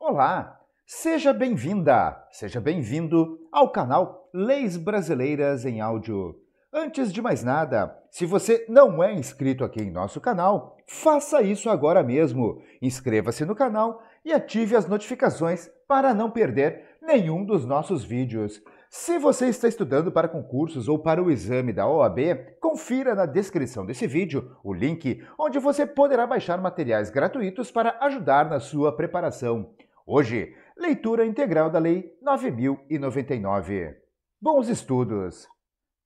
Olá, seja bem-vinda, seja bem-vindo ao canal Leis Brasileiras em Áudio. Antes de mais nada, se você não é inscrito aqui em nosso canal, faça isso agora mesmo. Inscreva-se no canal e ative as notificações para não perder nenhum dos nossos vídeos. Se você está estudando para concursos ou para o exame da OAB, confira na descrição desse vídeo o link onde você poderá baixar materiais gratuitos para ajudar na sua preparação. Hoje, leitura integral da Lei 9.099. Bons estudos!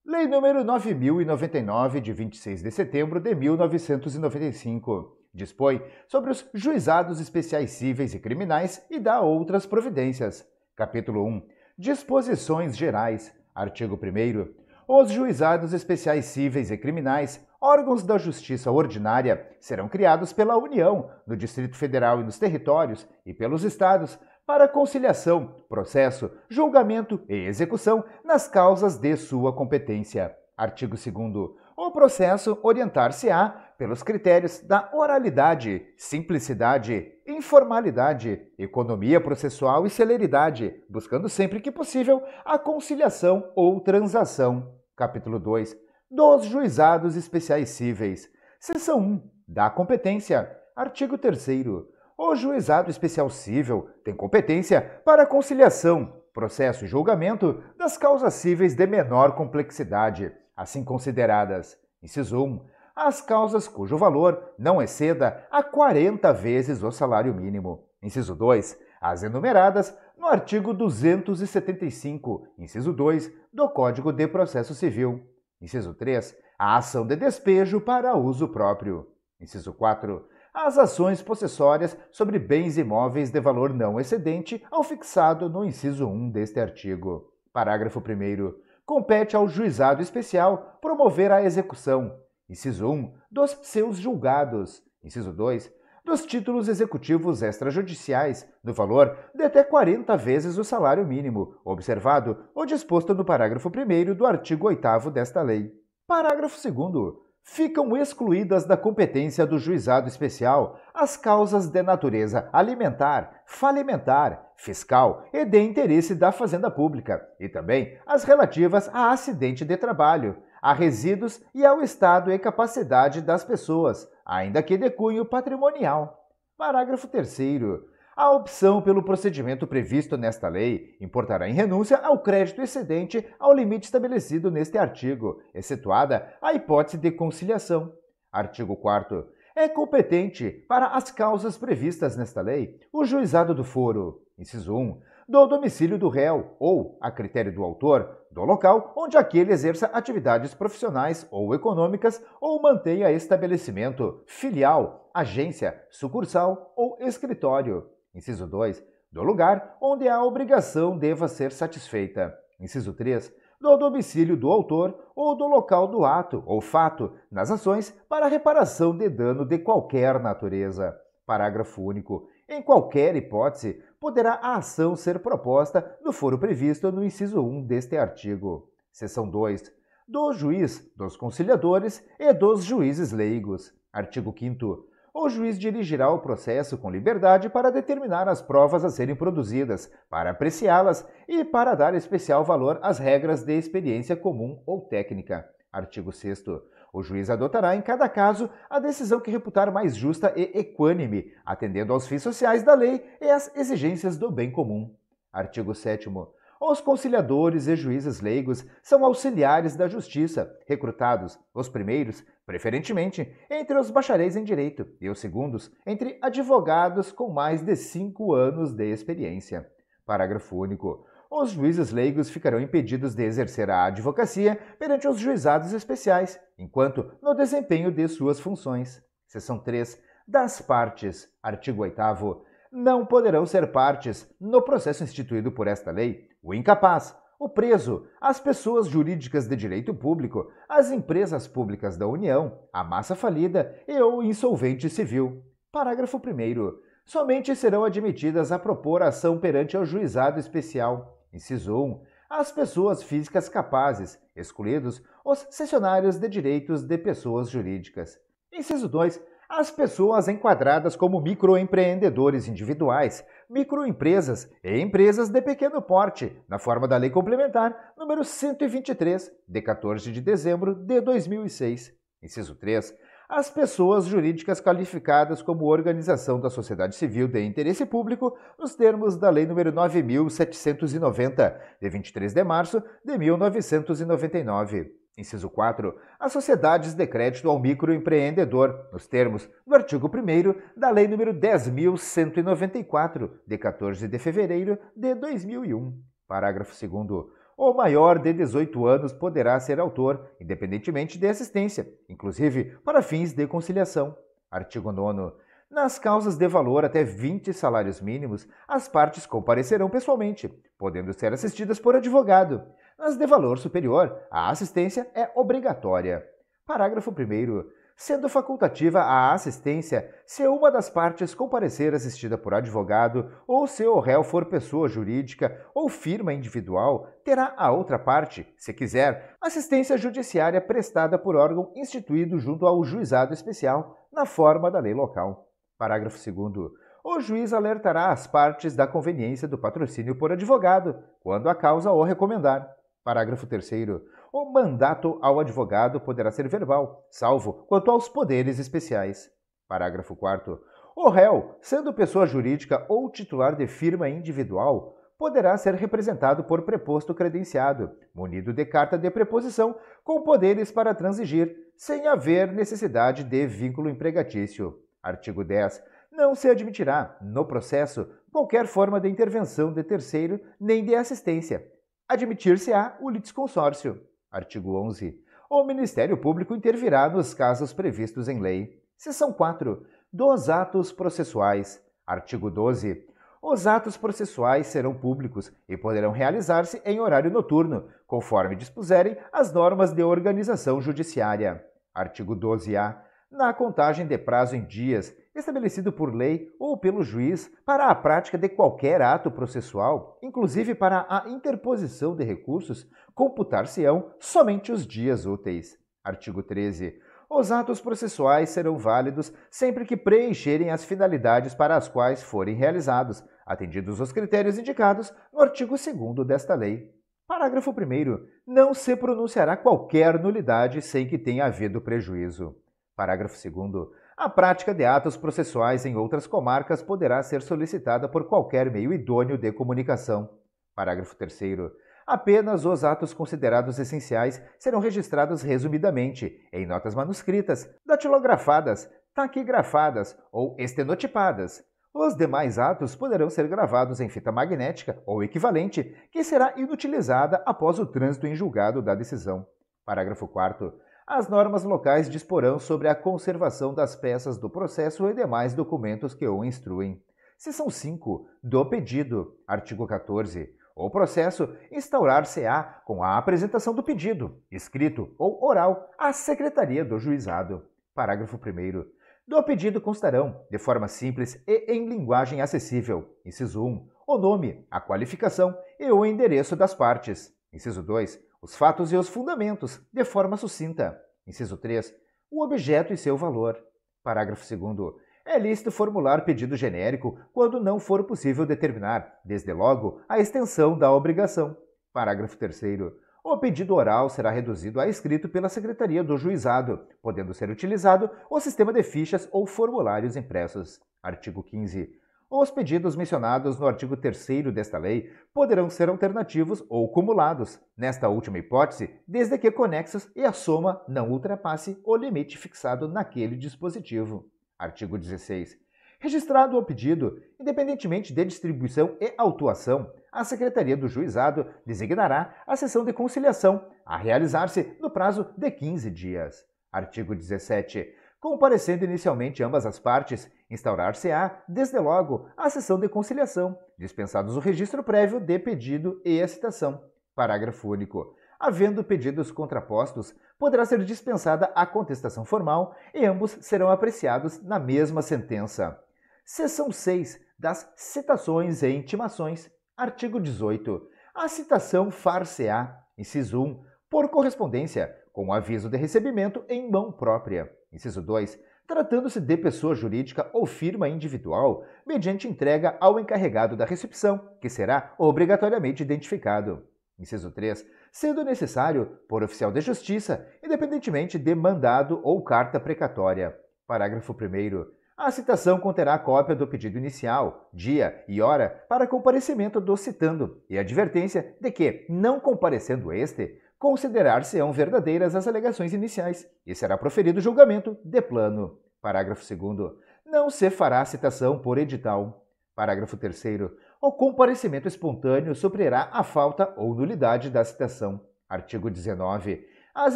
Lei número 9.099, de 26 de setembro de 1995, dispõe sobre os juizados especiais cíveis e criminais e dá outras providências. Capítulo 1. Disposições gerais. Artigo 1º. Os juizados especiais cíveis e criminais, órgãos da justiça ordinária, serão criados pela União, no Distrito Federal e nos territórios, e pelos estados, para conciliação, processo, julgamento e execução nas causas de sua competência. Artigo 2º. O processo orientar-se-á pelos critérios da oralidade, simplicidade, informalidade, economia processual e celeridade, buscando sempre que possível a conciliação ou transação. Capítulo 2. Dos juizados especiais cíveis. Seção 1. Da competência. Artigo 3º. O juizado especial cível tem competência para a conciliação, processo e julgamento das causas cíveis de menor complexidade, assim consideradas. Inciso 1. As causas cujo valor não exceda a 40 vezes o salário mínimo. Inciso 2. As enumeradas no artigo 275, inciso 2, do Código de Processo Civil. Inciso 3. A ação de despejo para uso próprio. Inciso 4. As ações possessórias sobre bens imóveis de valor não excedente ao fixado no inciso 1 deste artigo. Parágrafo 1º. Compete ao juizado especial promover a execução, inciso 1, dos seus julgados, inciso 2, dos títulos executivos extrajudiciais, no valor de até 40 vezes o salário mínimo, observado o disposto no parágrafo 1º do artigo 8º desta lei. Parágrafo 2º. Ficam excluídas da competência do juizado especial as causas de natureza alimentar, falimentar, fiscal e de interesse da Fazenda Pública, e também as relativas a acidente de trabalho, a resíduos e ao estado e capacidade das pessoas, ainda que de cunho patrimonial. Parágrafo 3º. A opção pelo procedimento previsto nesta lei importará em renúncia ao crédito excedente ao limite estabelecido neste artigo, excetuada a hipótese de conciliação. Artigo 4º. É competente para as causas previstas nesta lei o juizado do foro, inciso 1, do domicílio do réu ou, a critério do autor, do local onde aquele exerça atividades profissionais ou econômicas ou mantenha estabelecimento, filial, agência, sucursal ou escritório. Inciso 2. Do lugar onde a obrigação deva ser satisfeita. Inciso 3. Do domicílio do autor ou do local do ato ou fato nas ações para reparação de dano de qualquer natureza. Parágrafo único. Em qualquer hipótese, poderá a ação ser proposta no foro previsto no inciso 1 deste artigo. Seção 2. Do juiz, dos conciliadores e dos juízes leigos. Artigo 5º. O juiz dirigirá o processo com liberdade para determinar as provas a serem produzidas, para apreciá-las e para dar especial valor às regras de experiência comum ou técnica. Artigo 6º. O juiz adotará em cada caso a decisão que reputar mais justa e equânime, atendendo aos fins sociais da lei e às exigências do bem comum. Artigo 7º. Os conciliadores e juízes leigos são auxiliares da justiça, recrutados, os primeiros, preferentemente, entre os bacharéis em direito e os segundos, entre advogados com mais de 5 anos de experiência. Parágrafo único. Os juízes leigos ficarão impedidos de exercer a advocacia perante os juizados especiais, enquanto no desempenho de suas funções. Seção 3. Das partes. Artigo 8º. Não poderão ser partes, no processo instituído por esta lei, o incapaz, o preso, as pessoas jurídicas de direito público, as empresas públicas da União, a massa falida e o insolvente civil. Parágrafo 1º. Somente serão admitidas a propor ação perante o juizado especial. Inciso 1. As pessoas físicas capazes, excluídos os cessionários de direitos de pessoas jurídicas. Inciso 2. As pessoas enquadradas como microempreendedores individuais, microempresas e empresas de pequeno porte, na forma da Lei Complementar número 123, de 14 de dezembro de 2006. Inciso 3. As pessoas jurídicas qualificadas como organização da sociedade civil de interesse público, nos termos da Lei nº 9.790, de 23 de março de 1999. Inciso 4. As sociedades de crédito ao microempreendedor, nos termos do artigo 1º da Lei nº 10.194, de 14 de fevereiro de 2001. Parágrafo 2º. O maior de 18 anos poderá ser autor, independentemente de assistência, inclusive para fins de conciliação. Artigo 9º. Nas causas de valor até 20 salários mínimos, as partes comparecerão pessoalmente, podendo ser assistidas por advogado. Nas de valor superior, a assistência é obrigatória. Parágrafo 1º. Sendo facultativa a assistência se uma das partes comparecer assistida por advogado ou se o réu for pessoa jurídica ou firma individual, terá a outra parte, se quiser, assistência judiciária prestada por órgão instituído junto ao juizado especial, na forma da lei local. Parágrafo 2º. O juiz alertará as partes da conveniência do patrocínio por advogado, quando a causa o recomendar. Parágrafo 3º. O mandato ao advogado poderá ser verbal, salvo quanto aos poderes especiais. Parágrafo 4º. O réu, sendo pessoa jurídica ou titular de firma individual, poderá ser representado por preposto credenciado, munido de carta de preposição, com poderes para transigir, sem haver necessidade de vínculo empregatício. Artigo 10. Não se admitirá, no processo, qualquer forma de intervenção de terceiro nem de assistência. Admitir-se-á o litisconsórcio. Artigo 11. O Ministério Público intervirá nos casos previstos em lei. Seção 4. Dos atos processuais. Artigo 12. Os atos processuais serão públicos e poderão realizar-se em horário noturno, conforme dispuserem as normas de organização judiciária. Artigo 12-A. Na contagem de prazo em dias, estabelecido por lei ou pelo juiz para a prática de qualquer ato processual, inclusive para a interposição de recursos, computar-se-ão somente os dias úteis. Artigo 13. Os atos processuais serão válidos sempre que preencherem as finalidades para as quais forem realizados, atendidos os critérios indicados no artigo 2º desta lei. Parágrafo 1º. Não se pronunciará qualquer nulidade sem que tenha havido prejuízo. Parágrafo 2º. A prática de atos processuais em outras comarcas poderá ser solicitada por qualquer meio idôneo de comunicação. Parágrafo 3º. Apenas os atos considerados essenciais serão registrados resumidamente, em notas manuscritas, datilografadas, taquigrafadas ou estenotipadas. Os demais atos poderão ser gravados em fita magnética ou equivalente, que será inutilizada após o trânsito em julgado da decisão. Parágrafo 4º. As normas locais disporão sobre a conservação das peças do processo e demais documentos que o instruem. Seção 5. Do pedido. Artigo 14. O processo instaurar-se-á com a apresentação do pedido, escrito ou oral, à Secretaria do Juizado. Parágrafo 1º. Do pedido constarão, de forma simples e em linguagem acessível, inciso 1, o nome, a qualificação e o endereço das partes. Inciso 2. Os fatos e os fundamentos, de forma sucinta. Inciso 3. O objeto e seu valor. Parágrafo 2º. É lícito formular pedido genérico quando não for possível determinar, desde logo, a extensão da obrigação. Parágrafo 3º. O pedido oral será reduzido a escrito pela Secretaria do Juizado, podendo ser utilizado o sistema de fichas ou formulários impressos. Artigo 15. Os pedidos mencionados no artigo 3º desta lei poderão ser alternativos ou cumulados, nesta última hipótese, desde que conexos e a soma não ultrapasse o limite fixado naquele dispositivo. Artigo 16. Registrado o pedido, independentemente de distribuição e autuação, a Secretaria do Juizado designará a sessão de conciliação, a realizar-se no prazo de 15 dias. Artigo 17. Comparecendo inicialmente ambas as partes, instaurar-se-á, desde logo, a sessão de conciliação, dispensados o registro prévio de pedido e a citação. Parágrafo único. Havendo pedidos contrapostos, poderá ser dispensada a contestação formal e ambos serão apreciados na mesma sentença. Seção 6. Das citações e intimações. Artigo 18. A citação far-se-á, inciso 1, por correspondência, com aviso de recebimento em mão própria. Inciso 2. tratando-se de pessoa jurídica ou firma individual, mediante entrega ao encarregado da recepção, que será obrigatoriamente identificado. Inciso 3. Sendo necessário, por oficial de justiça, independentemente de mandado ou carta precatória. Parágrafo 1º. A citação conterá cópia do pedido inicial, dia e hora para comparecimento do citando e advertência de que, não comparecendo este, considerar-se-ão verdadeiras as alegações iniciais e será proferido julgamento de plano. Parágrafo 2º. Não se fará citação por edital. Parágrafo 3º. O comparecimento espontâneo suprirá a falta ou nulidade da citação. Artigo 19. As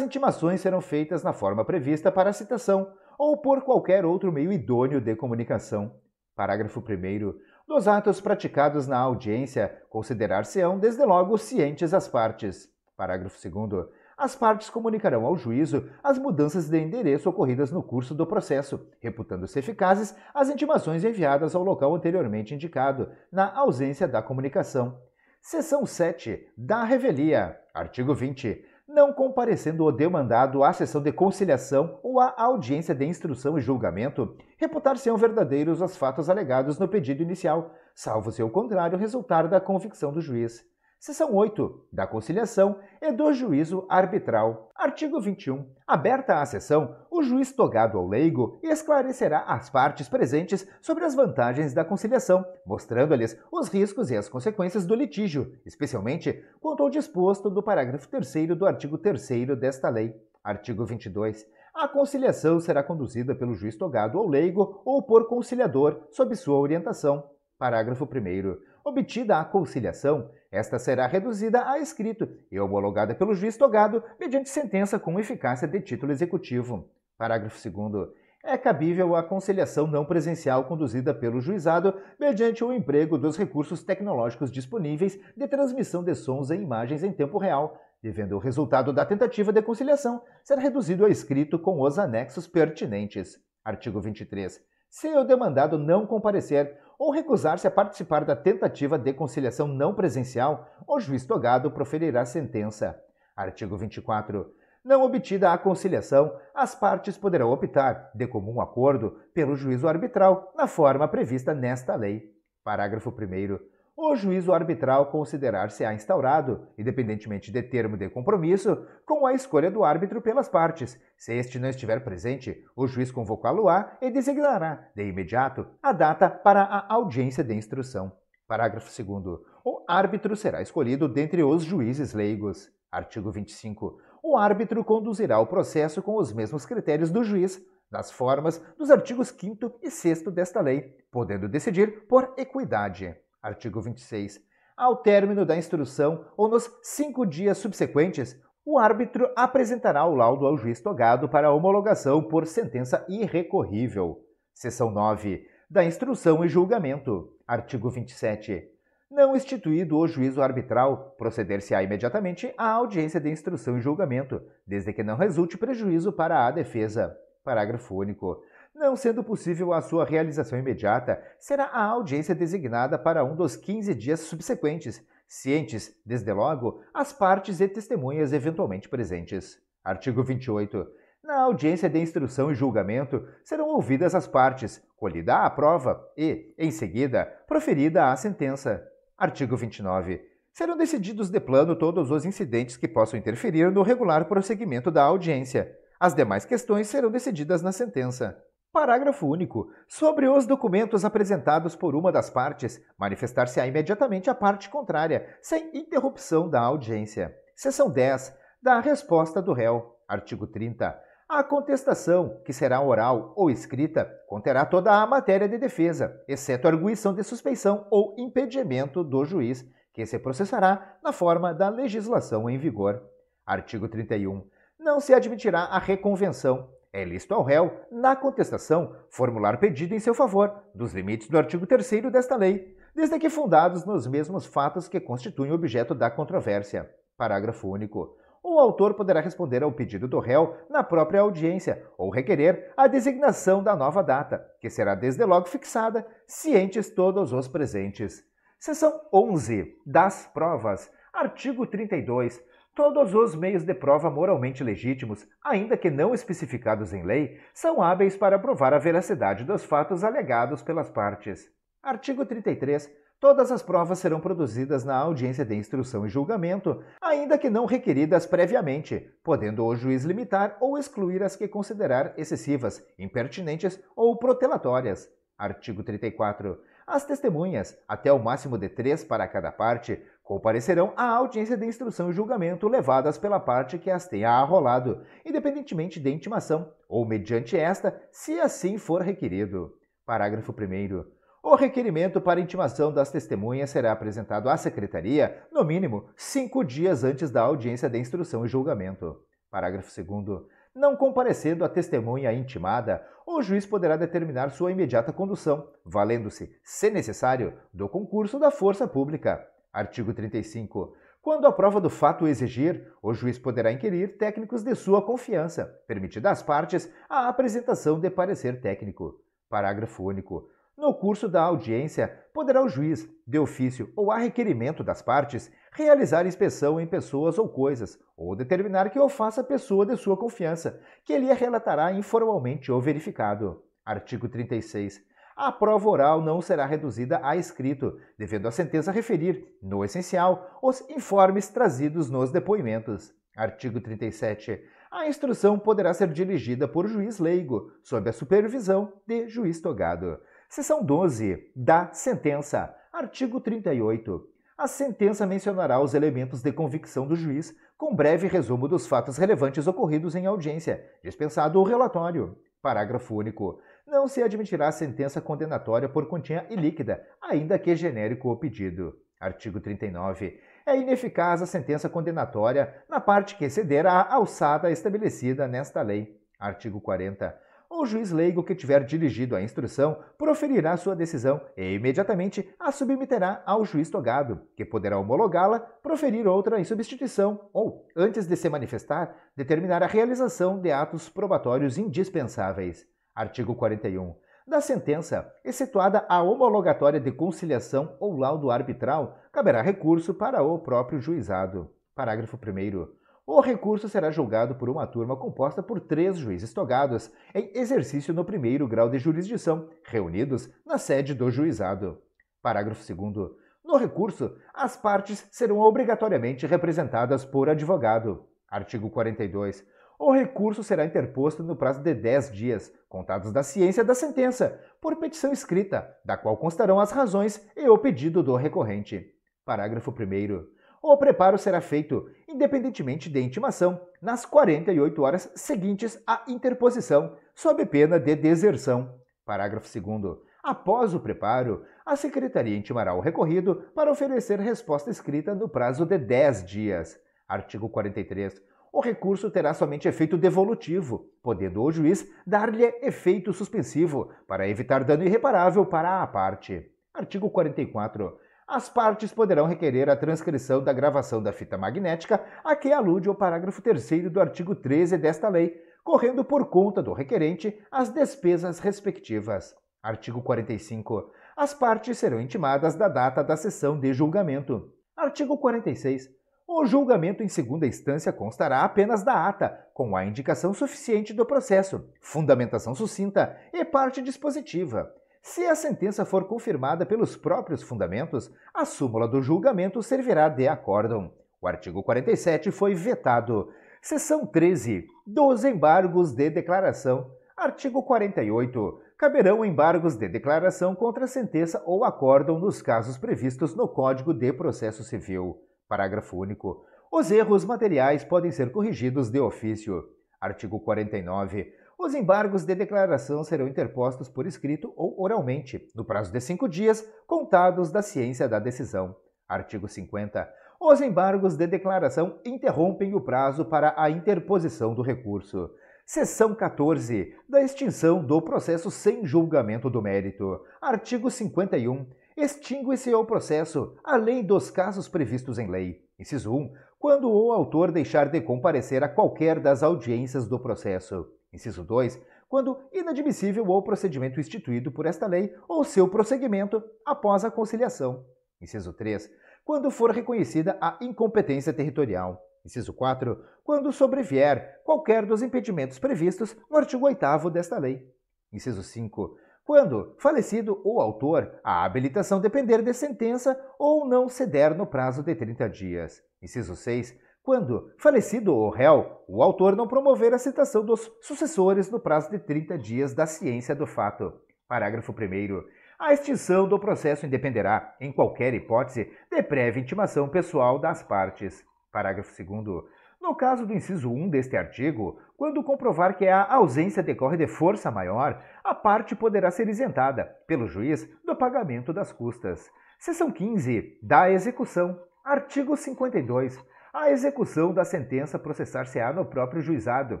intimações serão feitas na forma prevista para a citação ou por qualquer outro meio idôneo de comunicação. Parágrafo 1º. Dos atos praticados na audiência, considerar-se-ão desde logo cientes as partes. Parágrafo 2º. As partes comunicarão ao juízo as mudanças de endereço ocorridas no curso do processo, reputando-se eficazes as intimações enviadas ao local anteriormente indicado, na ausência da comunicação. Seção 7. Da revelia. Artigo 20. Não comparecendo o demandado à sessão de conciliação ou à audiência de instrução e julgamento, reputar-se-ão verdadeiros os fatos alegados no pedido inicial, salvo se o contrário resultar da convicção do juiz. Seção 8. Da conciliação e do juízo arbitral. Artigo 21. Aberta a sessão, o juiz togado ao leigo esclarecerá as partes presentes sobre as vantagens da conciliação, mostrando-lhes os riscos e as consequências do litígio, especialmente quanto ao disposto do parágrafo 3º do artigo 3º desta lei. Artigo 22. A conciliação será conduzida pelo juiz togado ao leigo ou por conciliador, sob sua orientação. Parágrafo 1º. Obtida a conciliação, esta será reduzida a escrito e homologada pelo juiz togado mediante sentença com eficácia de título executivo. Parágrafo 2º. É cabível a conciliação não presencial conduzida pelo juizado mediante o emprego dos recursos tecnológicos disponíveis de transmissão de sons e imagens em tempo real, devendo o resultado da tentativa de conciliação ser reduzido a escrito com os anexos pertinentes. Artigo 23. Se o demandado não comparecer ou recusar-se a participar da tentativa de conciliação não presencial, o juiz togado proferirá sentença. Artigo 24. Não obtida a conciliação, as partes poderão optar, de comum acordo, pelo juízo arbitral, na forma prevista nesta lei. Parágrafo 1º. O juízo arbitral considerar-se-á instaurado, independentemente de termo de compromisso, com a escolha do árbitro pelas partes. Se este não estiver presente, o juiz convocá-lo-á e designará, de imediato, a data para a audiência de instrução. Parágrafo 2º. O árbitro será escolhido dentre os juízes leigos. Artigo 25. O árbitro conduzirá o processo com os mesmos critérios do juiz, nas formas dos artigos 5º e 6º desta lei, podendo decidir por equidade. Artigo 26. Ao término da instrução ou nos 5 dias subsequentes, o árbitro apresentará o laudo ao juiz togado para homologação por sentença irrecorrível. Seção 9. Da instrução e julgamento. Artigo 27. Não instituído o juízo arbitral, proceder-se-á imediatamente à audiência de instrução e julgamento, desde que não resulte prejuízo para a defesa. Parágrafo único. Não sendo possível a sua realização imediata, será a audiência designada para um dos 15 dias subsequentes, cientes, desde logo, as partes e testemunhas eventualmente presentes. Artigo 28. Na audiência de instrução e julgamento, serão ouvidas as partes, colhida a prova e, em seguida, proferida a sentença. Artigo 29. Serão decididos de plano todos os incidentes que possam interferir no regular prosseguimento da audiência. As demais questões serão decididas na sentença. Parágrafo único. Sobre os documentos apresentados por uma das partes, manifestar-se-á imediatamente a parte contrária, sem interrupção da audiência. Seção 10. Da resposta do réu. Artigo 30. A contestação, que será oral ou escrita, conterá toda a matéria de defesa, exceto a arguição de suspeição ou impedimento do juiz, que se processará na forma da legislação em vigor. Artigo 31. Não se admitirá a reconvenção. É lícito ao réu, na contestação, formular pedido em seu favor, dos limites do artigo 3º desta lei, desde que fundados nos mesmos fatos que constituem objeto da controvérsia. Parágrafo único. O autor poderá responder ao pedido do réu na própria audiência ou requerer a designação da nova data, que será desde logo fixada, cientes todos os presentes. Seção 11. Das provas. Artigo 32. Todos os meios de prova moralmente legítimos, ainda que não especificados em lei, são hábeis para provar a veracidade dos fatos alegados pelas partes. Artigo 33. Todas as provas serão produzidas na audiência de instrução e julgamento, ainda que não requeridas previamente, podendo o juiz limitar ou excluir as que considerar excessivas, impertinentes ou protelatórias. Artigo 34. As testemunhas, até o máximo de 3 para cada parte, comparecerão à audiência de instrução e julgamento levadas pela parte que as tenha arrolado, independentemente de intimação, ou mediante esta, se assim for requerido. Parágrafo 1º. O requerimento para intimação das testemunhas será apresentado à Secretaria, no mínimo, 5 dias antes da audiência de instrução e julgamento. Parágrafo 2º. Não comparecendo a testemunha intimada, o juiz poderá determinar sua imediata condução, valendo-se, se necessário, do concurso da força pública. Artigo 35. Quando a prova do fato exigir, o juiz poderá inquirir técnicos de sua confiança, permitida às partes a apresentação de parecer técnico. Parágrafo único. No curso da audiência, poderá o juiz, de ofício ou a requerimento das partes, realizar inspeção em pessoas ou coisas, ou determinar que o faça pessoa de sua confiança, que lhe relatará informalmente o verificado. Artigo 36. A prova oral não será reduzida a escrito, devendo a sentença referir, no essencial, os informes trazidos nos depoimentos. Artigo 37. A instrução poderá ser dirigida por juiz leigo, sob a supervisão de juiz togado. Seção 12. Da sentença. Artigo 38. A sentença mencionará os elementos de convicção do juiz, com breve resumo dos fatos relevantes ocorridos em audiência, dispensado o relatório. Parágrafo único. Não se admitirá sentença condenatória por quantia ilíquida, ainda que genérico o pedido. Artigo 39. É ineficaz a sentença condenatória na parte que exceder a alçada estabelecida nesta lei. Artigo 40. O juiz leigo que tiver dirigido a instrução proferirá sua decisão e imediatamente a submeterá ao juiz togado, que poderá homologá-la, proferir outra em substituição ou, antes de se manifestar, determinar a realização de atos probatórios indispensáveis. Artigo 41. Da sentença, excetuada a homologatória de conciliação ou laudo arbitral, caberá recurso para o próprio juizado. Parágrafo 1º. O recurso será julgado por uma turma composta por 3 juízes togados, em exercício no primeiro grau de jurisdição, reunidos na sede do juizado. Parágrafo 2º. No recurso, as partes serão obrigatoriamente representadas por advogado. Artigo 42. O recurso será interposto no prazo de 10 dias, contados da ciência da sentença, por petição escrita, da qual constarão as razões e o pedido do recorrente. Parágrafo 1º. O preparo será feito, independentemente de intimação, nas 48 horas seguintes à interposição, sob pena de deserção. Parágrafo 2º. Após o preparo, a Secretaria intimará o recorrido para oferecer resposta escrita no prazo de 10 dias. Artigo 43. O recurso terá somente efeito devolutivo, podendo o juiz dar-lhe efeito suspensivo, para evitar dano irreparável para a parte. Artigo 44. As partes poderão requerer a transcrição da gravação da fita magnética a que alude o parágrafo 3º do artigo 13 desta lei, correndo por conta do requerente as despesas respectivas. Artigo 45. As partes serão intimadas da data da sessão de julgamento. Artigo 46. O julgamento em segunda instância constará apenas da ata, com a indicação suficiente do processo, fundamentação sucinta e parte dispositiva. Se a sentença for confirmada pelos próprios fundamentos, a súmula do julgamento servirá de acórdão. O artigo 47 foi vetado. Seção 13. Dos embargos de declaração. Artigo 48. Caberão embargos de declaração contra a sentença ou acórdão nos casos previstos no Código de Processo Civil. Parágrafo único. Os erros materiais podem ser corrigidos de ofício. Artigo 49. Os embargos de declaração serão interpostos por escrito ou oralmente, no prazo de 5 dias, contados da ciência da decisão. Artigo 50. Os embargos de declaração interrompem o prazo para a interposição do recurso. Seção 14. Da extinção do processo sem julgamento do mérito. Artigo 51. Extingue-se o processo, além dos casos previstos em lei. Inciso 1. Quando o autor deixar de comparecer a qualquer das audiências do processo. Inciso 2. Quando inadmissível o procedimento instituído por esta lei ou seu prosseguimento após a conciliação. Inciso 3. Quando for reconhecida a incompetência territorial. Inciso 4. Quando sobrevier qualquer dos impedimentos previstos no artigo 8º desta lei. Inciso 5. Quando falecido o autor, a habilitação depender de sentença ou não ceder no prazo de 30 dias. Inciso 6. Quando falecido o réu, o autor não promover a citação dos sucessores no prazo de 30 dias da ciência do fato. Parágrafo 1º. A extinção do processo independerá, em qualquer hipótese, de prévia intimação pessoal das partes. Parágrafo 2º. No caso do inciso 1 deste artigo, quando comprovar que a ausência decorre de força maior, a parte poderá ser isentada, pelo juiz, do pagamento das custas. Seção 15. Da execução. Artigo 52. A execução da sentença processar-se-á no próprio juizado,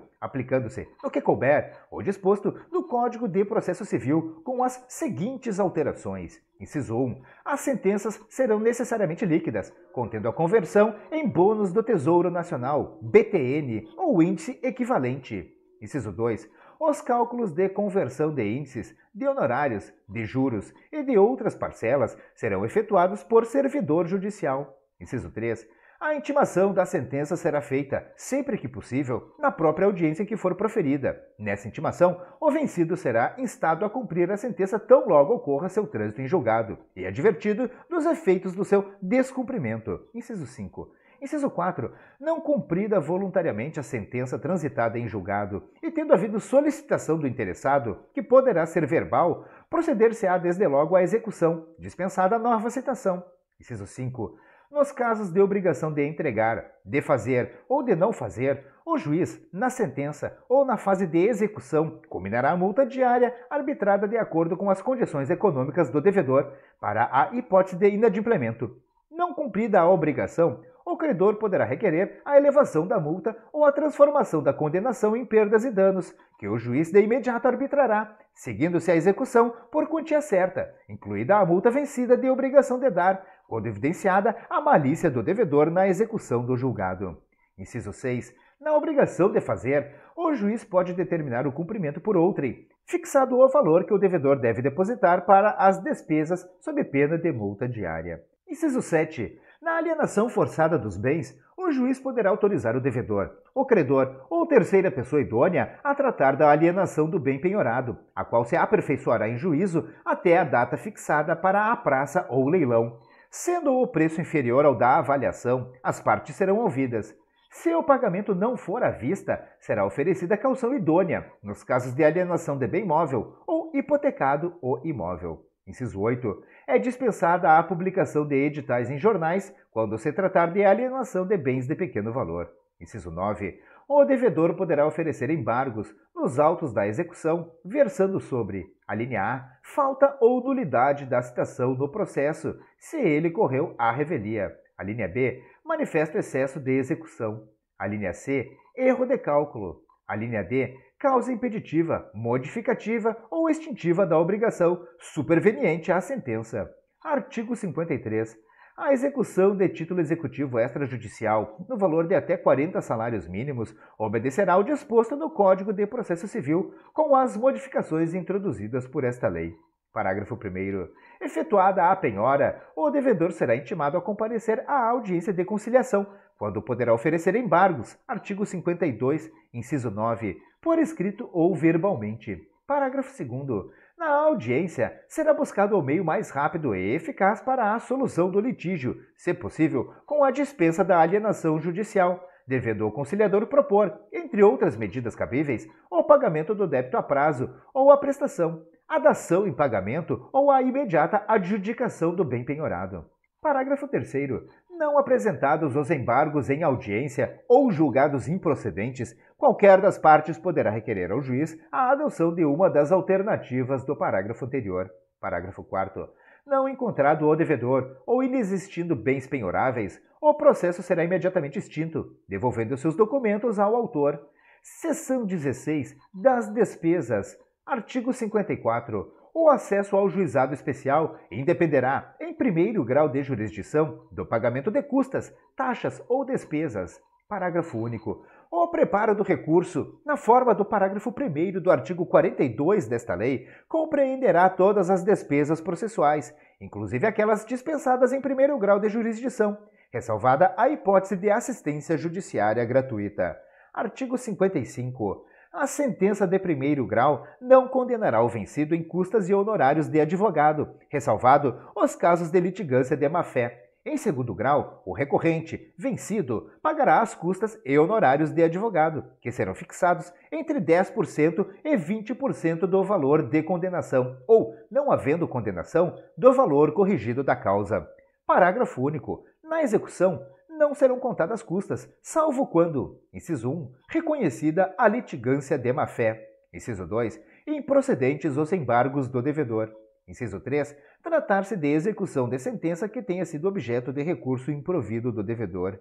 aplicando-se, no que couber, o disposto no Código de Processo Civil, com as seguintes alterações. Inciso 1. As sentenças serão necessariamente líquidas, contendo a conversão em bônus do Tesouro Nacional, BTN, ou índice equivalente. Inciso 2. Os cálculos de conversão de índices, de honorários, de juros e de outras parcelas serão efetuados por servidor judicial. Inciso 3. A intimação da sentença será feita, sempre que possível, na própria audiência em que for proferida. Nessa intimação, o vencido será instado a cumprir a sentença tão logo ocorra seu trânsito em julgado e advertido dos efeitos do seu descumprimento. Inciso 5. Inciso 4. Não cumprida voluntariamente a sentença transitada em julgado e tendo havido solicitação do interessado, que poderá ser verbal, proceder-se-á desde logo à execução, dispensada a nova citação. Inciso 5. Nos casos de obrigação de entregar, de fazer ou de não fazer, o juiz, na sentença ou na fase de execução, combinará a multa diária arbitrada de acordo com as condições econômicas do devedor para a hipótese de inadimplemento. Não cumprida a obrigação, o credor poderá requerer a elevação da multa ou a transformação da condenação em perdas e danos, que o juiz de imediato arbitrará, seguindo-se a execução por quantia certa, incluída a multa vencida de obrigação de dar, quando evidenciada a malícia do devedor na execução do julgado. Inciso 6. Na obrigação de fazer, o juiz pode determinar o cumprimento por outrem, fixado o valor que o devedor deve depositar para as despesas sob pena de multa diária. Inciso 7. Na alienação forçada dos bens, o juiz poderá autorizar o devedor, o credor ou terceira pessoa idônea a tratar da alienação do bem penhorado, a qual se aperfeiçoará em juízo até a data fixada para a praça ou leilão. Sendo o preço inferior ao da avaliação, as partes serão ouvidas. Se o pagamento não for à vista, será oferecida a caução idônea, nos casos de alienação de bem móvel ou hipotecado o imóvel. Inciso 8. É dispensada a publicação de editais em jornais quando se tratar de alienação de bens de pequeno valor. Inciso 9. O devedor poderá oferecer embargos nos autos da execução, versando sobre, alínea A, falta ou nulidade da citação no processo, se ele correu à revelia. Alínea B, manifesto excesso de execução. Alínea C, erro de cálculo. Alínea D, causa impeditiva, modificativa ou extintiva da obrigação superveniente à sentença. Artigo 53. A execução de título executivo extrajudicial, no valor de até 40 salários mínimos, obedecerá ao disposto no Código de Processo Civil, com as modificações introduzidas por esta lei. Parágrafo 1º. Efetuada a penhora, o devedor será intimado a comparecer à audiência de conciliação, quando poderá oferecer embargos. Artigo 52, inciso 9, por escrito ou verbalmente. Parágrafo 2º. Na audiência, será buscado o meio mais rápido e eficaz para a solução do litígio, se possível, com a dispensa da alienação judicial, devendo o conciliador propor, entre outras medidas cabíveis, o pagamento do débito a prazo ou a prestação, a dação em pagamento ou a imediata adjudicação do bem penhorado. Parágrafo 3º. Não apresentados os embargos em audiência ou julgados improcedentes, qualquer das partes poderá requerer ao juiz a adoção de uma das alternativas do parágrafo anterior. Parágrafo 4º. Não encontrado o devedor ou inexistindo bens penhoráveis, o processo será imediatamente extinto, devolvendo seus documentos ao autor. Seção 16. Das despesas. Artigo 54. O acesso ao juizado especial independerá, em primeiro grau de jurisdição, do pagamento de custas, taxas ou despesas. Parágrafo único. O preparo do recurso, na forma do parágrafo 1º do artigo 42 desta lei, compreenderá todas as despesas processuais, inclusive aquelas dispensadas em primeiro grau de jurisdição, ressalvada a hipótese de assistência judiciária gratuita. Artigo 55. A sentença de primeiro grau não condenará o vencido em custas e honorários de advogado, ressalvado os casos de litigância de má-fé. Em segundo grau, o recorrente, vencido, pagará as custas e honorários de advogado, que serão fixados entre 10% e 20% do valor de condenação, ou, não havendo condenação, do valor corrigido da causa. Parágrafo único. Na execução, não serão contadas custas, salvo quando, inciso 1, reconhecida a litigância de má-fé. Inciso 2, improcedentes os embargos do devedor. Inciso 3, tratar-se de execução de sentença que tenha sido objeto de recurso improvido do devedor.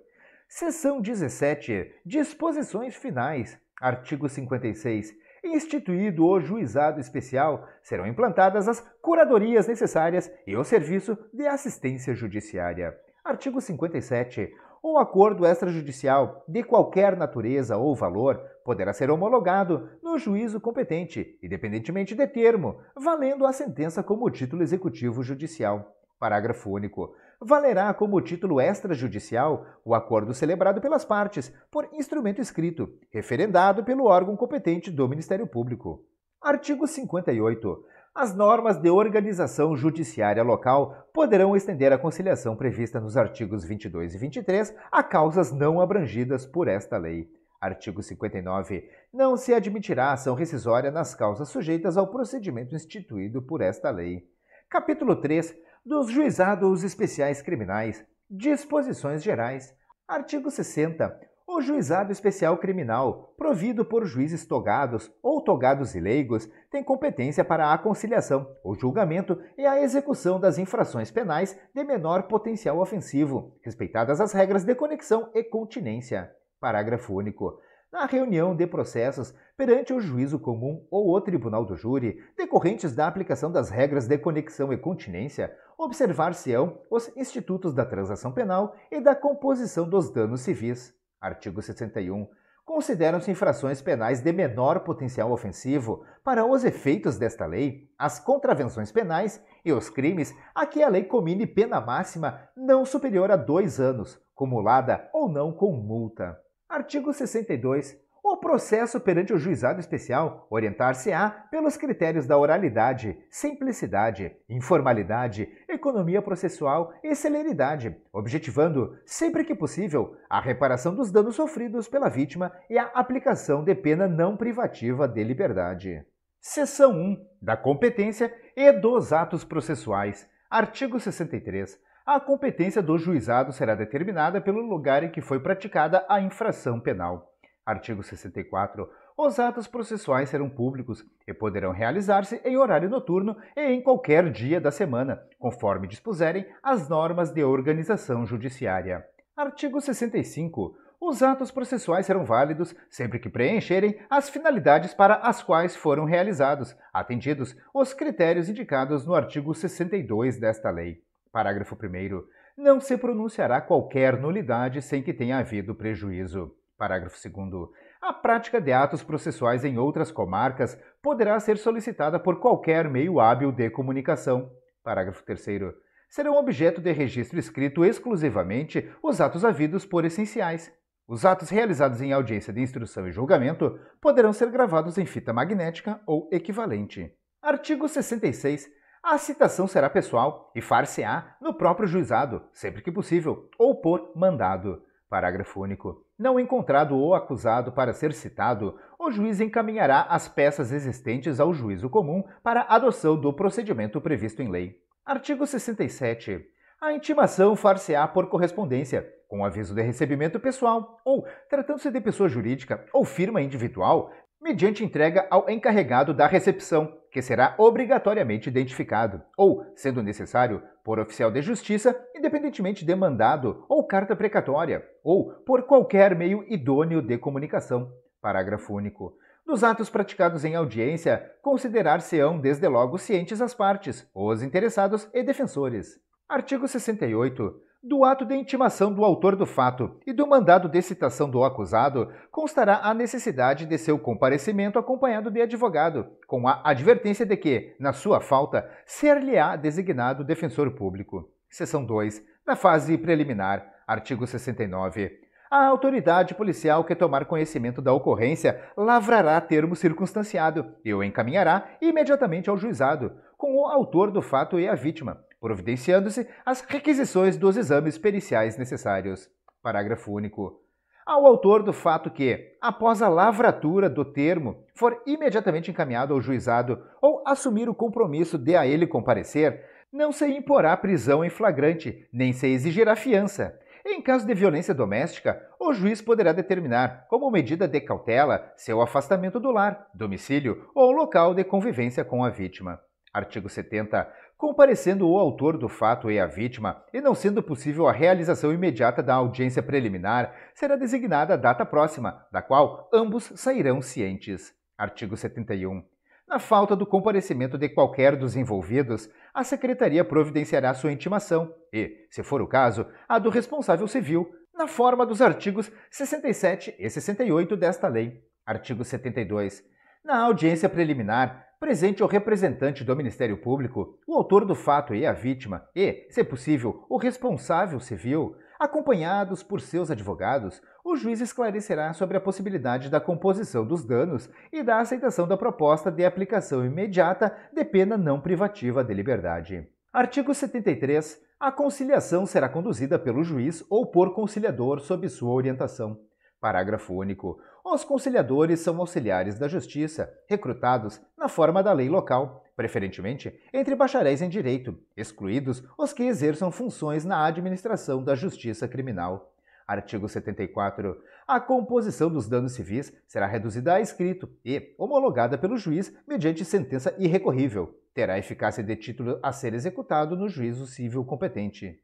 Seção 17. Disposições finais. Artigo 56. Instituído o juizado especial, serão implantadas as curadorias necessárias e o serviço de assistência judiciária. Artigo 57. O acordo extrajudicial, de qualquer natureza ou valor, poderá ser homologado no juízo competente, independentemente de termo, valendo a sentença como título executivo judicial. Parágrafo único. Valerá como título extrajudicial o acordo celebrado pelas partes, por instrumento escrito, referendado pelo órgão competente do Ministério Público. Artigo 58. As normas de organização judiciária local poderão estender a conciliação prevista nos artigos 22 e 23 a causas não abrangidas por esta lei. Artigo 59. Não se admitirá ação rescisória nas causas sujeitas ao procedimento instituído por esta lei. Capítulo 3. Dos juizados especiais criminais. Disposições gerais. Artigo 60. O juizado especial criminal, provido por juízes togados ou togados e leigos, tem competência para a conciliação, o julgamento e a execução das infrações penais de menor potencial ofensivo, respeitadas as regras de conexão e continência. Parágrafo único. Na reunião de processos perante o juízo comum ou o tribunal do júri, decorrentes da aplicação das regras de conexão e continência, observar-se-ão os institutos da transação penal e da composição dos danos civis. Artigo 61. Consideram-se infrações penais de menor potencial ofensivo, para os efeitos desta lei, as contravenções penais e os crimes a que a lei comine pena máxima não superior a 2 anos, cumulada ou não com multa. Artigo 62. O processo perante o juizado especial orientar-se-á pelos critérios da oralidade, simplicidade, informalidade, economia processual e celeridade, objetivando, sempre que possível, a reparação dos danos sofridos pela vítima e a aplicação de pena não privativa de liberdade. Seção 1. Da competência e dos atos processuais. Artigo 63. A competência do juizado será determinada pelo lugar em que foi praticada a infração penal. Artigo 64. Os atos processuais serão públicos e poderão realizar-se em horário noturno e em qualquer dia da semana, conforme dispuserem as normas de organização judiciária. Artigo 65. Os atos processuais serão válidos sempre que preencherem as finalidades para as quais foram realizados, atendidos os critérios indicados no artigo 62 desta lei. Parágrafo 1º. Não se pronunciará qualquer nulidade sem que tenha havido prejuízo. Parágrafo 2º. A prática de atos processuais em outras comarcas poderá ser solicitada por qualquer meio hábil de comunicação. Parágrafo 3º. Serão objeto de registro escrito exclusivamente os atos havidos por essenciais. Os atos realizados em audiência de instrução e julgamento poderão ser gravados em fita magnética ou equivalente. Artigo 66. A citação será pessoal e far-se-á no próprio juizado, sempre que possível, ou por mandado. Parágrafo único. Não encontrado o acusado para ser citado, o juiz encaminhará as peças existentes ao juízo comum para adoção do procedimento previsto em lei. Artigo 67. A intimação far-se-á por correspondência, com aviso de recebimento pessoal, ou, tratando-se de pessoa jurídica ou firma individual, mediante entrega ao encarregado da recepção, que será obrigatoriamente identificado, ou, sendo necessário, por oficial de justiça, independentemente de mandado ou carta precatória, ou por qualquer meio idôneo de comunicação. Parágrafo único. Dos atos praticados em audiência, considerar-se-ão desde logo cientes as partes, os interessados e defensores. Artigo 68. Do ato de intimação do autor do fato e do mandado de citação do acusado, constará a necessidade de seu comparecimento acompanhado de advogado, com a advertência de que, na sua falta, ser-lhe-á designado defensor público. Seção 2. Na fase preliminar, Artigo 69. A autoridade policial que tomar conhecimento da ocorrência lavrará termo circunstanciado e o encaminhará imediatamente ao juizado, com o autor do fato e a vítima, providenciando-se as requisições dos exames periciais necessários. Parágrafo único. Ao autor do fato que, após a lavratura do termo, for imediatamente encaminhado ao juizado ou assumir o compromisso de a ele comparecer, não se imporá prisão em flagrante, nem se exigirá fiança. Em caso de violência doméstica, o juiz poderá determinar, como medida de cautela, seu afastamento do lar, domicílio ou local de convivência com a vítima. Artigo 70. Comparecendo o autor do fato e a vítima, e não sendo possível a realização imediata da audiência preliminar, será designada a data próxima, da qual ambos sairão cientes. Artigo 71. Na falta do comparecimento de qualquer dos envolvidos, a Secretaria providenciará sua intimação e, se for o caso, a do responsável civil, na forma dos artigos 67 e 68 desta lei. Artigo 72. Na audiência preliminar, presente o representante do Ministério Público, o autor do fato e a vítima e, se possível, o responsável civil, acompanhados por seus advogados, o juiz esclarecerá sobre a possibilidade da composição dos danos e da aceitação da proposta de aplicação imediata de pena não privativa de liberdade. Artigo 73. A conciliação será conduzida pelo juiz ou por conciliador sob sua orientação. Parágrafo único. Os conciliadores são auxiliares da Justiça, recrutados na forma da lei local, preferentemente entre bacharéis em direito, excluídos os que exerçam funções na administração da Justiça Criminal. Artigo 74. A composição dos danos civis será reduzida a escrito e homologada pelo juiz mediante sentença irrecorrível. Terá eficácia de título a ser executado no juízo civil competente.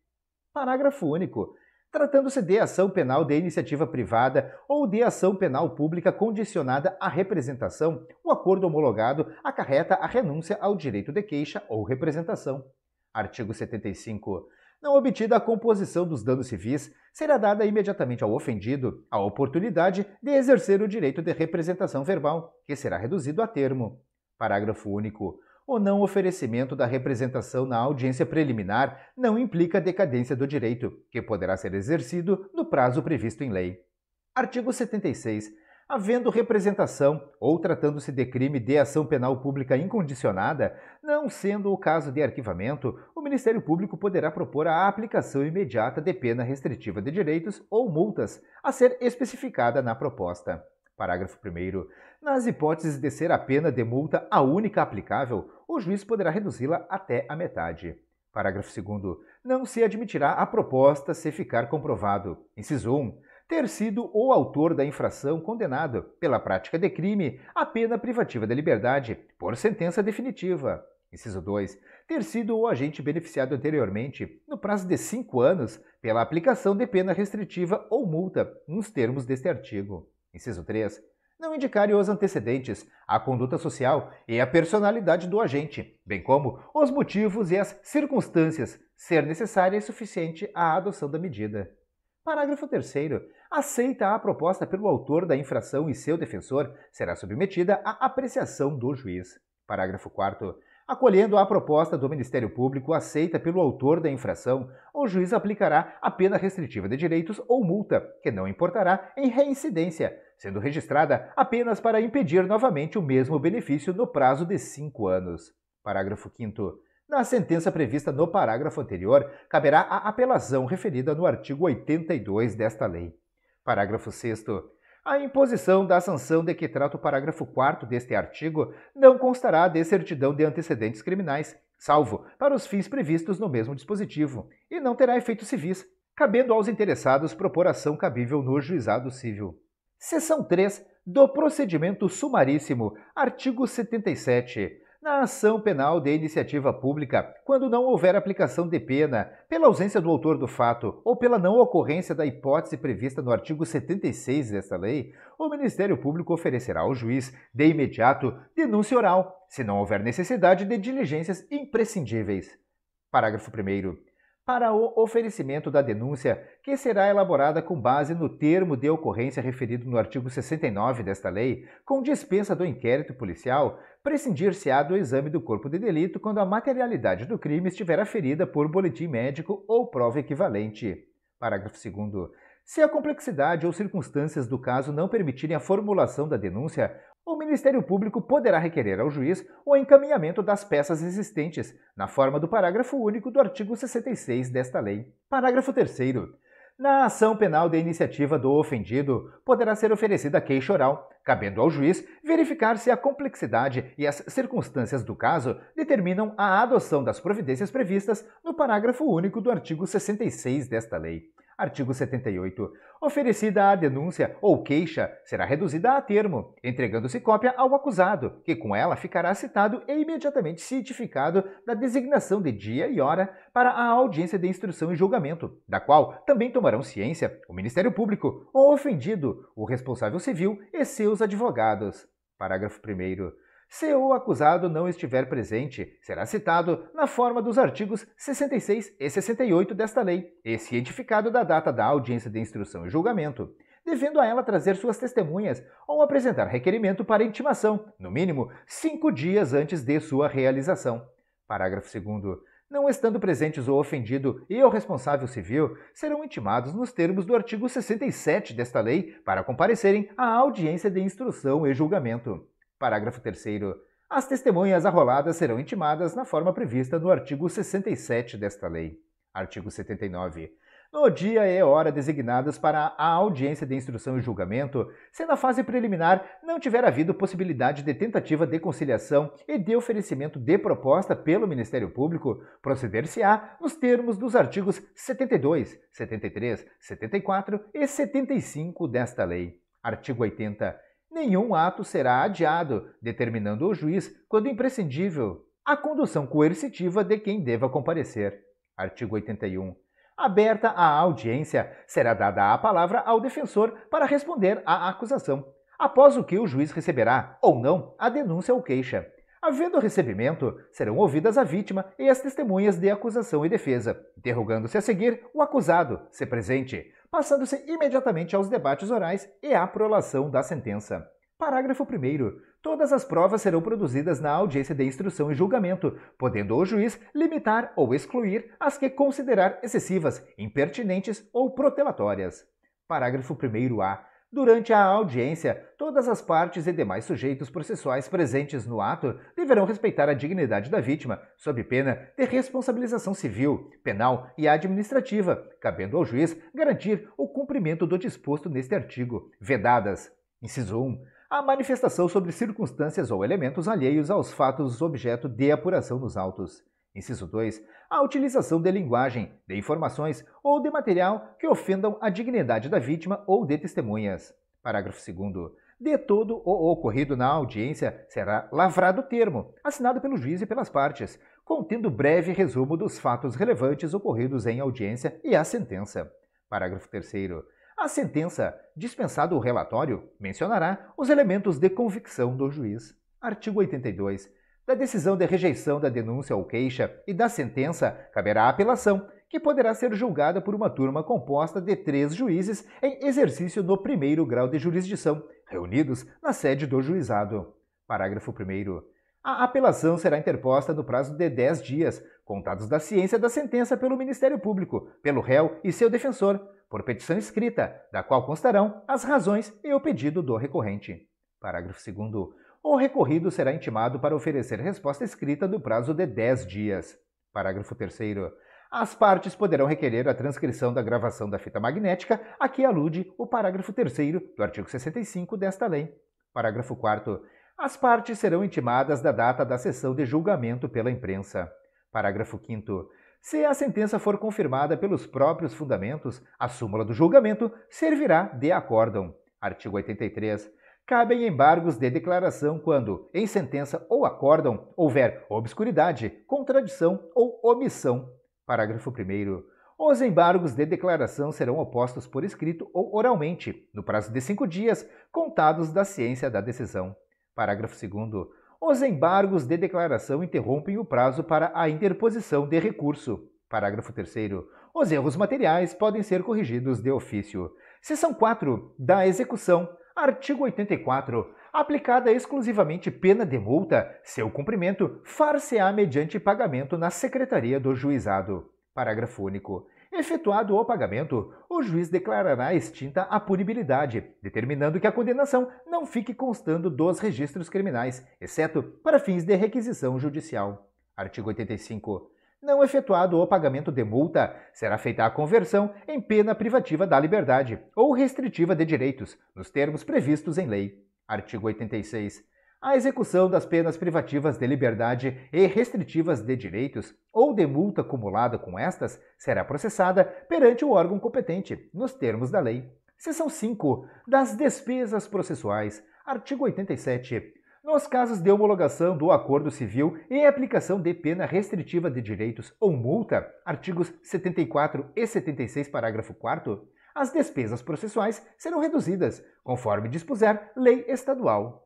Parágrafo único. Tratando-se de ação penal de iniciativa privada ou de ação penal pública condicionada à representação, o acordo homologado acarreta a renúncia ao direito de queixa ou representação. Artigo 75. Não obtida a composição dos danos civis, será dada imediatamente ao ofendido a oportunidade de exercer o direito de representação verbal, que será reduzido a termo. Parágrafo único. O não oferecimento da representação na audiência preliminar não implica decadência do direito, que poderá ser exercido no prazo previsto em lei. Artigo 76. Havendo representação ou tratando-se de crime de ação penal pública incondicionada, não sendo o caso de arquivamento, o Ministério Público poderá propor a aplicação imediata de pena restritiva de direitos ou multas, a ser especificada na proposta. Parágrafo 1º. Nas hipóteses de ser a pena de multa a única aplicável, o juiz poderá reduzi-la até a metade. Parágrafo 2º. Não se admitirá a proposta se ficar comprovado, inciso 1, ter sido o autor da infração condenado, pela prática de crime, a pena privativa da liberdade, por sentença definitiva. Inciso 2. Ter sido o agente beneficiado anteriormente, no prazo de 5 anos, pela aplicação de pena restritiva ou multa, nos termos deste artigo. Inciso 3. Não indicar os antecedentes, a conduta social e a personalidade do agente, bem como os motivos e as circunstâncias, ser necessária e suficiente a adoção da medida. Parágrafo 3º. Aceita a proposta pelo autor da infração e seu defensor, será submetida à apreciação do juiz. Parágrafo 4º. Acolhendo a proposta do Ministério Público aceita pelo autor da infração, o juiz aplicará a pena restritiva de direitos ou multa, que não importará em reincidência, sendo registrada apenas para impedir novamente o mesmo benefício no prazo de 5 anos. Parágrafo 5º. Na sentença prevista no parágrafo anterior, caberá a apelação referida no artigo 82 desta lei. Parágrafo 6º. A imposição da sanção de que trata o parágrafo 4º deste artigo não constará de certidão de antecedentes criminais, salvo para os fins previstos no mesmo dispositivo, e não terá efeitos civis, cabendo aos interessados propor ação cabível no juizado civil. Seção 3 do procedimento sumaríssimo, artigo 77. Na ação penal de iniciativa pública, quando não houver aplicação de pena, pela ausência do autor do fato ou pela não ocorrência da hipótese prevista no artigo 76 desta lei, o Ministério Público oferecerá ao juiz, de imediato, denúncia oral, se não houver necessidade de diligências imprescindíveis. Parágrafo 1º. Para o oferecimento da denúncia, que será elaborada com base no termo de ocorrência referido no artigo 69 desta lei, com dispensa do inquérito policial, prescindir-se-á do exame do corpo de delito quando a materialidade do crime estiver aferida por boletim médico ou prova equivalente. Parágrafo 2º. Se a complexidade ou circunstâncias do caso não permitirem a formulação da denúncia, o Ministério Público poderá requerer ao juiz o encaminhamento das peças existentes, na forma do parágrafo único do artigo 66 desta lei. Parágrafo 3º. Na ação penal de iniciativa do ofendido, poderá ser oferecida queixa oral, cabendo ao juiz verificar se a complexidade e as circunstâncias do caso determinam a adoção das providências previstas no parágrafo único do artigo 66 desta lei. Artigo 78. Oferecida a denúncia ou queixa, será reduzida a termo, entregando-se cópia ao acusado, que com ela ficará citado e imediatamente cientificado da designação de dia e hora para a audiência de instrução e julgamento, da qual também tomarão ciência o Ministério Público, o ofendido, o responsável civil e seus advogados. Parágrafo 1º. Se o acusado não estiver presente, será citado na forma dos artigos 66 e 68 desta lei e cientificado da data da audiência de instrução e julgamento, devendo a ela trazer suas testemunhas ou apresentar requerimento para intimação, no mínimo 5 dias antes de sua realização. Parágrafo 2º. Não estando presentes o ofendido e o responsável civil, serão intimados nos termos do artigo 67 desta lei para comparecerem à audiência de instrução e julgamento. Parágrafo 3º. As testemunhas arroladas serão intimadas na forma prevista no artigo 67 desta lei. Artigo 79. No dia e hora designados para a audiência de instrução e julgamento, se na fase preliminar não tiver havido possibilidade de tentativa de conciliação e de oferecimento de proposta pelo Ministério Público, proceder-se-á nos termos dos artigos 72, 73, 74 e 75 desta lei. Artigo 80. Nenhum ato será adiado, determinando o juiz, quando imprescindível, a condução coercitiva de quem deva comparecer. Artigo 81. Aberta a audiência, será dada a palavra ao defensor para responder à acusação, após o que o juiz receberá, ou não, a denúncia ou queixa. Havendo recebimento, serão ouvidas a vítima e as testemunhas de acusação e defesa, interrogando-se a seguir o acusado, se presente, passando-se imediatamente aos debates orais e à prolação da sentença. Parágrafo 1º. Todas as provas serão produzidas na audiência de instrução e julgamento, podendo o juiz limitar ou excluir as que considerar excessivas, impertinentes ou protelatórias. Parágrafo 1º-A. Durante a audiência, todas as partes e demais sujeitos processuais presentes no ato deverão respeitar a dignidade da vítima, sob pena de responsabilização civil, penal e administrativa, cabendo ao juiz garantir o cumprimento do disposto neste artigo, vedadas: inciso 1. A manifestação sobre circunstâncias ou elementos alheios aos fatos objeto de apuração nos autos. Inciso 2. A utilização de linguagem, de informações ou de material que ofendam a dignidade da vítima ou de testemunhas. Parágrafo 2º. De todo o ocorrido na audiência será lavrado termo, assinado pelo juiz e pelas partes, contendo breve resumo dos fatos relevantes ocorridos em audiência e a sentença. Parágrafo 3º. A sentença, dispensado o relatório, mencionará os elementos de convicção do juiz. Artigo 82. Da decisão de rejeição da denúncia ou queixa e da sentença, caberá a apelação, que poderá ser julgada por uma turma composta de 3 juízes em exercício no 1º grau de jurisdição, reunidos na sede do juizado. Parágrafo 1º. A apelação será interposta no prazo de 10 dias, contados da ciência da sentença pelo Ministério Público, pelo réu e seu defensor, por petição escrita, da qual constarão as razões e o pedido do recorrente. Parágrafo 2º. O recorrido será intimado para oferecer resposta escrita no prazo de 10 dias. Parágrafo 3º. As partes poderão requerer a transcrição da gravação da fita magnética a que alude o parágrafo 3º do artigo 65 desta lei. Parágrafo 4º. As partes serão intimadas da data da sessão de julgamento pela imprensa. Parágrafo 5º. Se a sentença for confirmada pelos próprios fundamentos, a súmula do julgamento servirá de acórdão. Artigo 83. Cabem embargos de declaração quando, em sentença ou acórdão, houver obscuridade, contradição ou omissão. Parágrafo 1º. Os embargos de declaração serão opostos por escrito ou oralmente, no prazo de 5 dias, contados da ciência da decisão. Parágrafo 2º. Os embargos de declaração interrompem o prazo para a interposição de recurso. Parágrafo 3º. Os erros materiais podem ser corrigidos de ofício. Seção 4. Da execução. Artigo 84. Aplicada exclusivamente pena de multa, seu cumprimento far-se-á mediante pagamento na Secretaria do Juizado. Parágrafo único. Efetuado o pagamento, o juiz declarará extinta a punibilidade, determinando que a condenação não fique constando dos registros criminais, exceto para fins de requisição judicial. Artigo 85. Não efetuado o pagamento de multa, será feita a conversão em pena privativa da liberdade ou restritiva de direitos, nos termos previstos em lei. Artigo 86. A execução das penas privativas de liberdade e restritivas de direitos ou de multa acumulada com estas será processada perante o órgão competente, nos termos da lei. Seção 5. Das despesas processuais. Artigo 87. Nos casos de homologação do acordo civil e aplicação de pena restritiva de direitos ou multa, artigos 74 e 76, parágrafo 4º, as despesas processuais serão reduzidas, conforme dispuser lei estadual.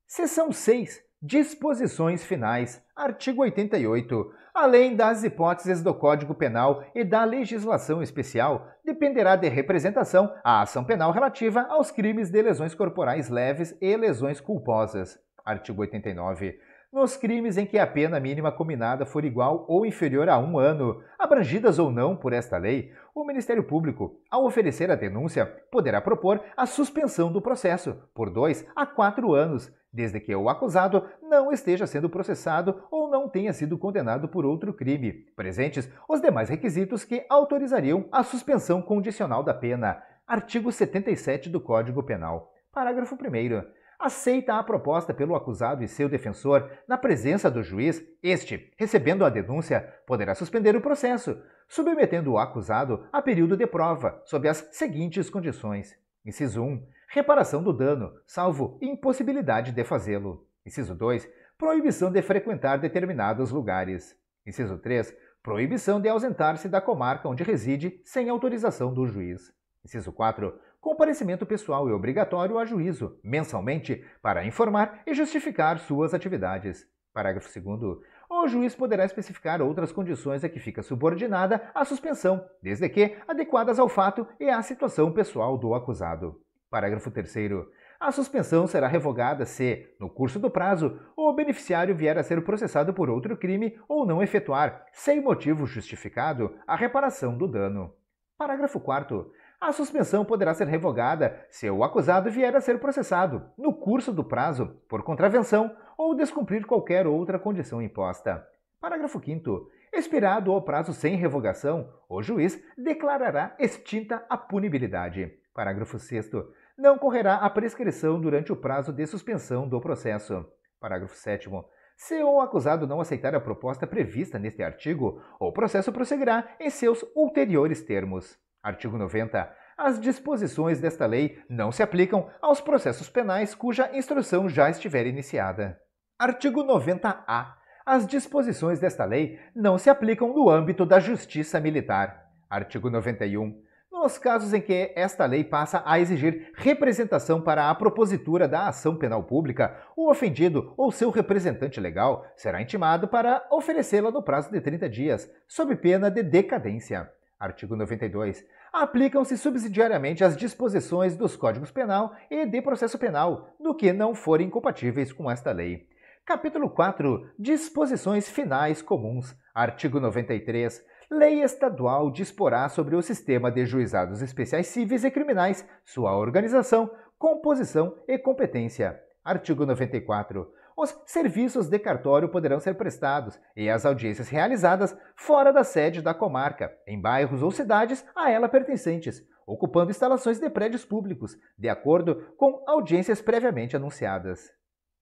Seção 6. Disposições finais. Artigo 88. Além das hipóteses do Código Penal e da legislação especial, dependerá de representação a ação penal relativa aos crimes de lesões corporais leves e lesões culposas. Artigo 89. Nos crimes em que a pena mínima combinada for igual ou inferior a 1 ano, abrangidas ou não por esta lei, o Ministério Público, ao oferecer a denúncia, poderá propor a suspensão do processo por 2 a 4 anos, desde que o acusado não esteja sendo processado ou não tenha sido condenado por outro crime, presentes os demais requisitos que autorizariam a suspensão condicional da pena. Artigo 77 do Código Penal. Parágrafo 1º. Aceita a proposta pelo acusado e seu defensor na presença do juiz, este, recebendo a denúncia, poderá suspender o processo, submetendo o acusado a período de prova, sob as seguintes condições. Inciso 1. Reparação do dano, salvo impossibilidade de fazê-lo. Inciso 2. Proibição de frequentar determinados lugares. Inciso 3. Proibição de ausentar-se da comarca onde reside sem autorização do juiz. Inciso 4. Comparecimento pessoal e obrigatório a juízo, mensalmente, para informar e justificar suas atividades. Parágrafo 2º. O juiz poderá especificar outras condições a que fica subordinada a suspensão, desde que adequadas ao fato e à situação pessoal do acusado. Parágrafo 3º. A suspensão será revogada se, no curso do prazo, o beneficiário vier a ser processado por outro crime ou não efetuar, sem motivo justificado, a reparação do dano. Parágrafo 4º. A suspensão poderá ser revogada se o acusado vier a ser processado, no curso do prazo, por contravenção ou descumprir qualquer outra condição imposta. Parágrafo 5º. Expirado o prazo sem revogação, o juiz declarará extinta a punibilidade. Parágrafo 6º. Não correrá a prescrição durante o prazo de suspensão do processo. Parágrafo 7º. Se o acusado não aceitar a proposta prevista neste artigo, o processo prosseguirá em seus ulteriores termos. Artigo 90. As disposições desta lei não se aplicam aos processos penais cuja instrução já estiver iniciada. Artigo 90-A. As disposições desta lei não se aplicam no âmbito da Justiça Militar. Artigo 91. Nos casos em que esta lei passa a exigir representação para a propositura da ação penal pública, o ofendido ou seu representante legal será intimado para oferecê-la no prazo de 30 dias, sob pena de decadência. Artigo 92. Aplicam-se subsidiariamente as disposições dos Códigos Penal e de Processo Penal, no que não forem incompatíveis com esta lei. Capítulo 4. Disposições finais comuns. Artigo 93. Lei estadual disporá sobre o sistema de juizados especiais civis e criminais, sua organização, composição e competência. Artigo 94. Os serviços de cartório poderão ser prestados e as audiências realizadas fora da sede da comarca, em bairros ou cidades a ela pertencentes, ocupando instalações de prédios públicos, de acordo com audiências previamente anunciadas.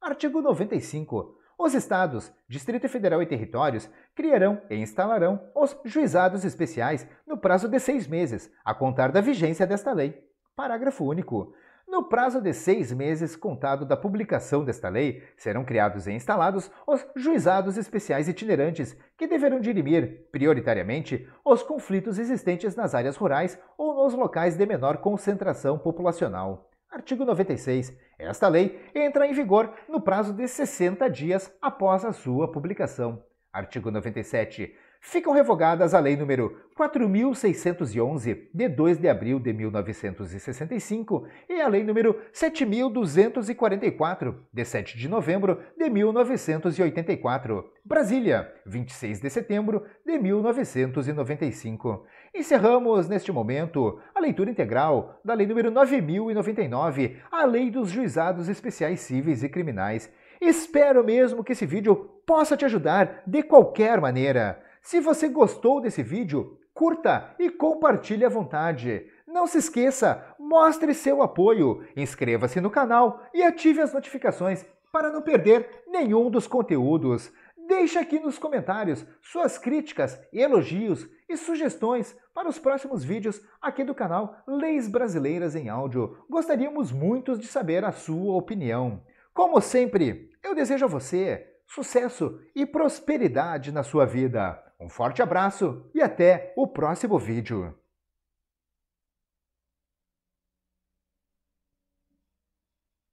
Artigo 95. Os Estados, Distrito Federal e Territórios criarão e instalarão os juizados especiais no prazo de 6 meses, a contar da vigência desta lei. Parágrafo único. No prazo de 6 meses contado da publicação desta lei, serão criados e instalados os juizados especiais itinerantes, que deverão dirimir, prioritariamente, os conflitos existentes nas áreas rurais ou nos locais de menor concentração populacional. Artigo 96. Esta lei entra em vigor no prazo de 60 dias após a sua publicação. Artigo 97. ficam revogadas a Lei nº 4.611, de 2 de abril de 1965, e a Lei nº 7.244, de 7 de novembro de 1984. Brasília, 26 de setembro de 1995. Encerramos, neste momento, a leitura integral da Lei nº 9.099, a Lei dos Juizados Especiais Cíveis e Criminais. Espero mesmo que esse vídeo possa te ajudar de qualquer maneira. Se você gostou desse vídeo, curta e compartilhe à vontade. Não se esqueça, mostre seu apoio, inscreva-se no canal e ative as notificações para não perder nenhum dos conteúdos. Deixe aqui nos comentários suas críticas, elogios e sugestões para os próximos vídeos aqui do canal Leis Brasileiras em Áudio. Gostaríamos muito de saber a sua opinião. Como sempre, eu desejo a você sucesso e prosperidade na sua vida. Um forte abraço e até o próximo vídeo.